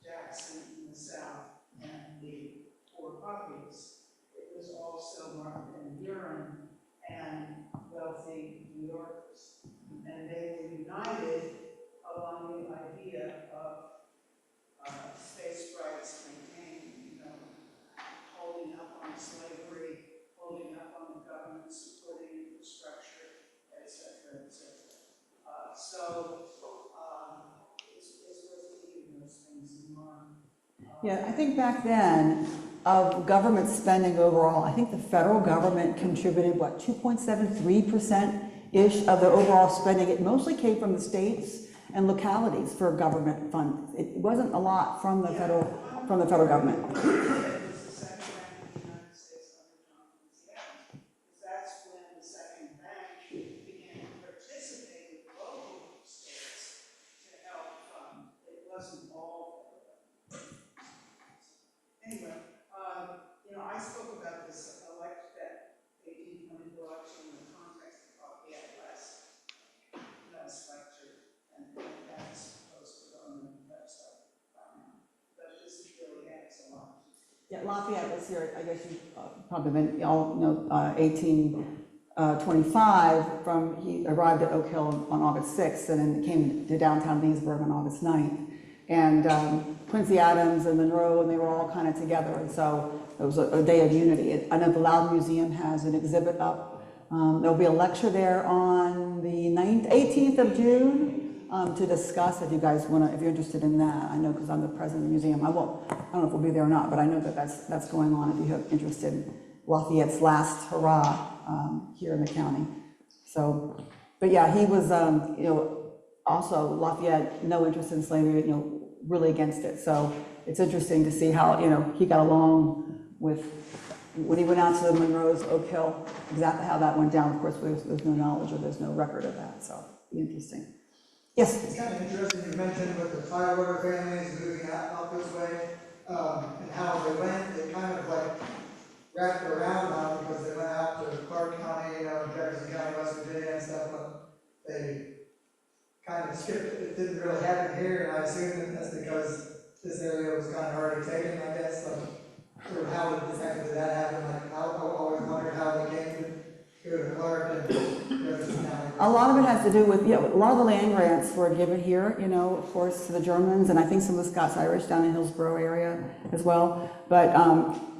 Jackson in the South and the poor populace. It was also Martha Van Buren and wealthy New Yorkers. And they were united along the idea of states' rights maintained, you know, holding up on slavery, holding up on the government, supporting infrastructure, et cetera, et cetera. So it's worth keeping those things in mind. Yeah, I think back then, of government spending overall, I think the federal government contributed, what, 2.73%-ish of the overall spending. It mostly came from the states and localities for government funds. It wasn't a lot from the federal government. It was the second bank in the United States under Johnson Seattle, because that's when the second bank began to participate with local states to help fund. It wasn't all federal. Anyway, you know, I spoke about this that 1824 election in the context of the last lecture, and that's posted on the website. But this really adds a lot. Yeah, Lafayette was here, I guess you probably been, all know, 1825, he arrived at Oak Hill on August 6th, and then came to downtown Leesburg on August 9th. And Quincy Adams and Monroe, and they were all kind of together, and so it was a day of unity. I know the Loudon Museum has an exhibit up. There'll be a lecture there on the 18th of June to discuss, if you guys want to, if you're interested in that. I know because I'm the president of the museum. I don't know if we'll be there or not, but I know that that's going on if you have interest in Lafayette's last hurrah here in the county. So, but yeah, he was, you know, also Lafayette, no interest in slavery, you know, really against it. So it's interesting to see how, you know, he got along with, when he went out to the Monroe's Oak Hill, exactly how that went down. Of course, there's no knowledge or there's no record of that, so it'll be interesting. Yes? It's kind of interesting you mentioned with the fireworker families moving out this way, and how they went, they kind of like wrapped around now because they went out to Clark County, you know, Jefferson County, West Virginia and stuff, but they kind of skipped it. It didn't really happen here, and I assume that that's because this area was kind of already taken, I guess. So, or how exactly did that happen? Like, I always wondered how they came to go to Clark and Jefferson County. A lot of it has to do with, yeah, a lot of the land grants were given here, you know, of course, to the Germans, and I think some of the Scots-Irish down in Hillsborough area as well. But,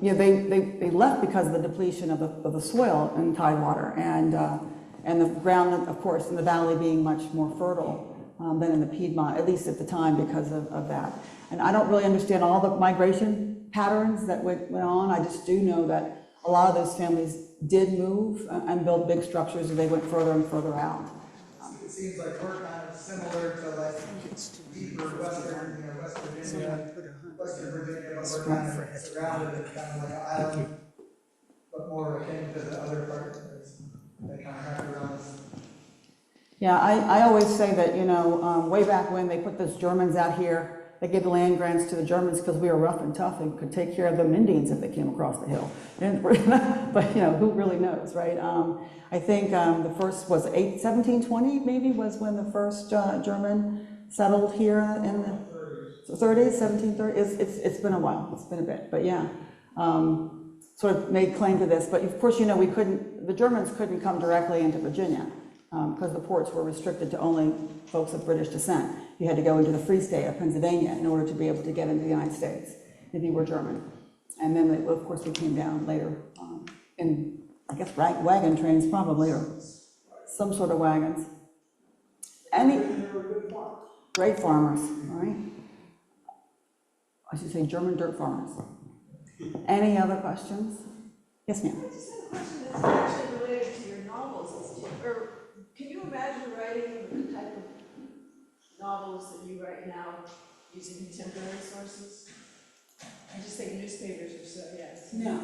you know, they left because of the depletion of the soil and tidewater, and the ground, of course, in the valley being much more fertile than in the Piedmont, at least at the time, because of that. And I don't really understand all the migration patterns that went on. I just do know that a lot of those families did move and build big structures, and they went further and further out. It seems like we're kind of similar to like deeper western, you know, West Virginia, but we're kind of surrounded with kind of like an island, but more akin to the other part that kind of wrap around us. Yeah, I always say that, you know, way back when they put those Germans out here, they gave the land grants to the Germans because we were rough and tough and could take care of them Indians if they came across the hill. And, but, you know, who really knows, right? I think the first was 1720 maybe was when the first German settled here in the 30s, 1730s. It's been a while, it's been a bit, but yeah. Sort of made claim to this, but of course, you know, the Germans couldn't come directly into Virginia because the ports were restricted to only folks of British descent. You had to go into the Free State of Pennsylvania in order to be able to get into the United States if you were German. And then, of course, they came down later in, I guess, wagon trains probably, or some sort of wagons. Any, great farmers, right? I should say German dirt farmers. Any other questions? Yes, ma'am. I just have a question that's actually related to your novels. Or can you imagine writing the type of novels that you write now using contemporary sources? I just think newspapers are so, yes. No,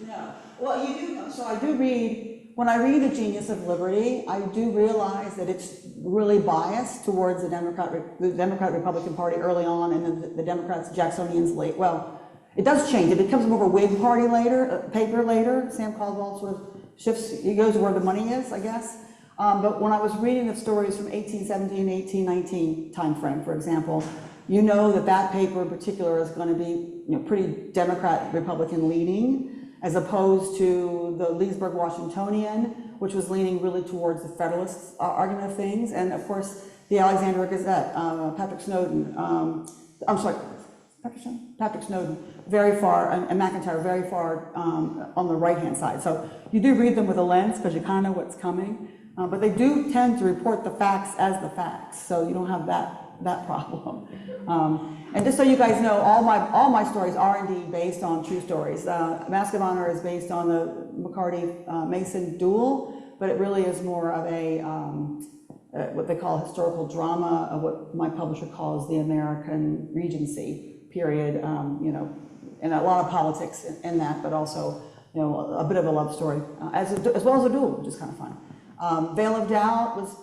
no. Well, you do know, so I do read, when I read The Genius of Liberty, I do realize that it's really biased towards the Democrat-Republican Party early on, and then the Democrats, Jacksonians late. Well, it does change. It becomes more of a Whig party later, paper later. Sam Caldwell sort of shifts, he goes where the money is, I guess. But when I was reading the stories from 1817, 1819 timeframe, for example, you know that paper in particular is going to be, pretty Democrat-Republican leaning, as opposed to the Leesburg Washingtonian, which was leaning really towards the Federalist argument of things, and of course the Alexandria Gazette, Patrick Snowden, Patrick Snowden, very far, and McIntyre, very far on the right-hand side. So you do read them with a lens because you kind of know what's coming, but they do tend to report the facts as the facts, so you don't have that problem. And just so you guys know, all my stories are indeed based on true stories. Mask of Honor is based on the McCarty-Mason duel, but it really is more of a what they call historical drama of what my publisher calls the American Regency period. And a lot of politics in that, but also a bit of a love story, as well as a duel, which is kind of fun. Veil of Doubt was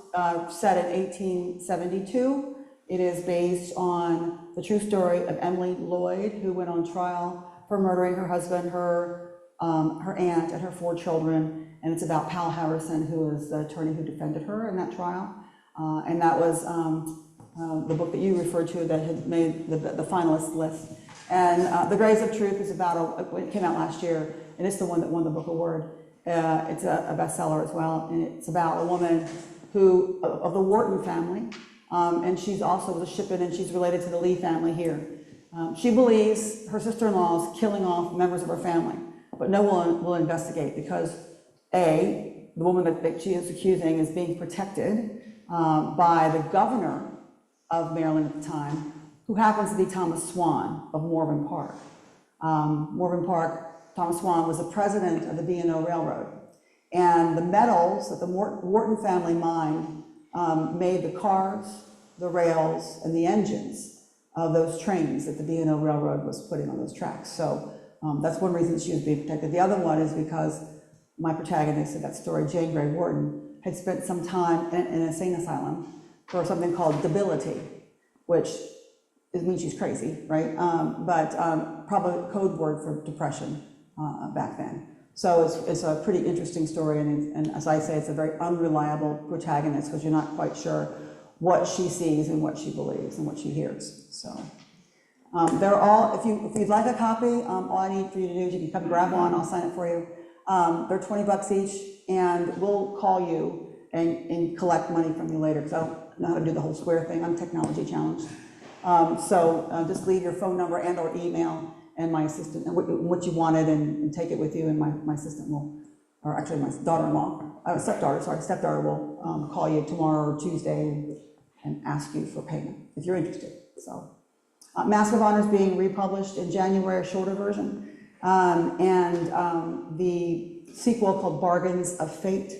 set in 1872. It is based on the true story of Emily Lloyd, who went on trial for murdering her husband, her aunt, and her 4 children. And it's about Pal Harrison, who was the attorney who defended her in that trial. And that was the book that you referred to that had made the finalist list. And The Graves of Truth is about, it came out last year, and it's the one that won the book award. It's a bestseller as well, and it's about a woman who, of the Wharton family, and she's also was a Shippen, and she's related to the Lee family here. She believes her sister-in-law is killing off members of her family, but no one will investigate because the woman that she is accusing is being protected by the governor of Maryland at the time, who happens to be Thomas Swan of Morven Park. Thomas Swan was the president of the B&O Railroad. And the metals that the Wharton family mined made the cars, the rails, and the engines of those trains that the B&O Railroad was putting on those tracks. So that's one reason she was being protected. The other one is because my protagonist of that story, Jane Grey Wharton, had spent some time in an insane asylum for something called debility, which means she's crazy, right? But probably a code word for depression back then. So it's a pretty interesting story, and as I say, it's a very unreliable protagonist because you're not quite sure what she sees and what she believes and what she hears. So they're all, if you'd like a copy, all I need for you to do is you can come grab one, I'll sign it for you. They're $20 each, and we'll call you and collect money from you later because I don't know how to do the whole Square thing. I'm technology challenged. So just leave your phone number and or email, and my assistant, and what you wanted, and take it with you, and my assistant will, or actually my stepdaughter will call you tomorrow or Tuesday and ask you for payment if you're interested. So Mask of Honor is being republished in January, a shorter version, and the sequel called Bargains of Fate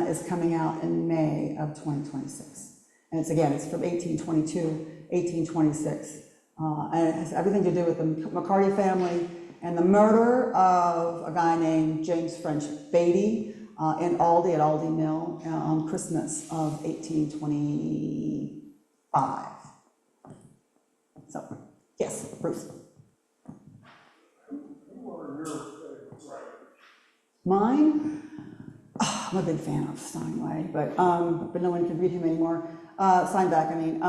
is coming out in May of 2026. And it's from 1822, 1826. And it has everything to do with the McCarty family and the murder of a guy named James French Beatty in Aldie at Aldie Mill on Christmas of 1825. So, yes, Bruce. Who are your favorite writers? Mine? Oh, I'm a big fan of Steinway, but no one can read him anymore. Steinbeck, I mean.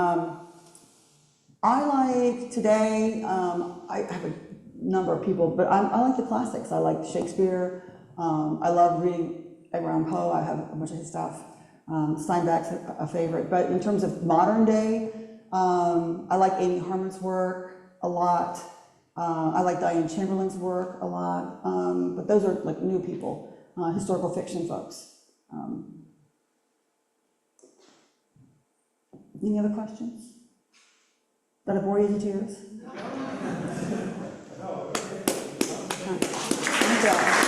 I like today, I have a number of people, but I like the classics. I like Shakespeare. I love reading Edgar Allan Poe. I have a bunch of his stuff. Steinbeck's a favorite. But in terms of modern day, I like Amy Harmon's work a lot. I like Diane Chamberlain's work a lot, but those are like new people, historical fiction folks. Any other questions? Did I bore you to tears? No. Good job.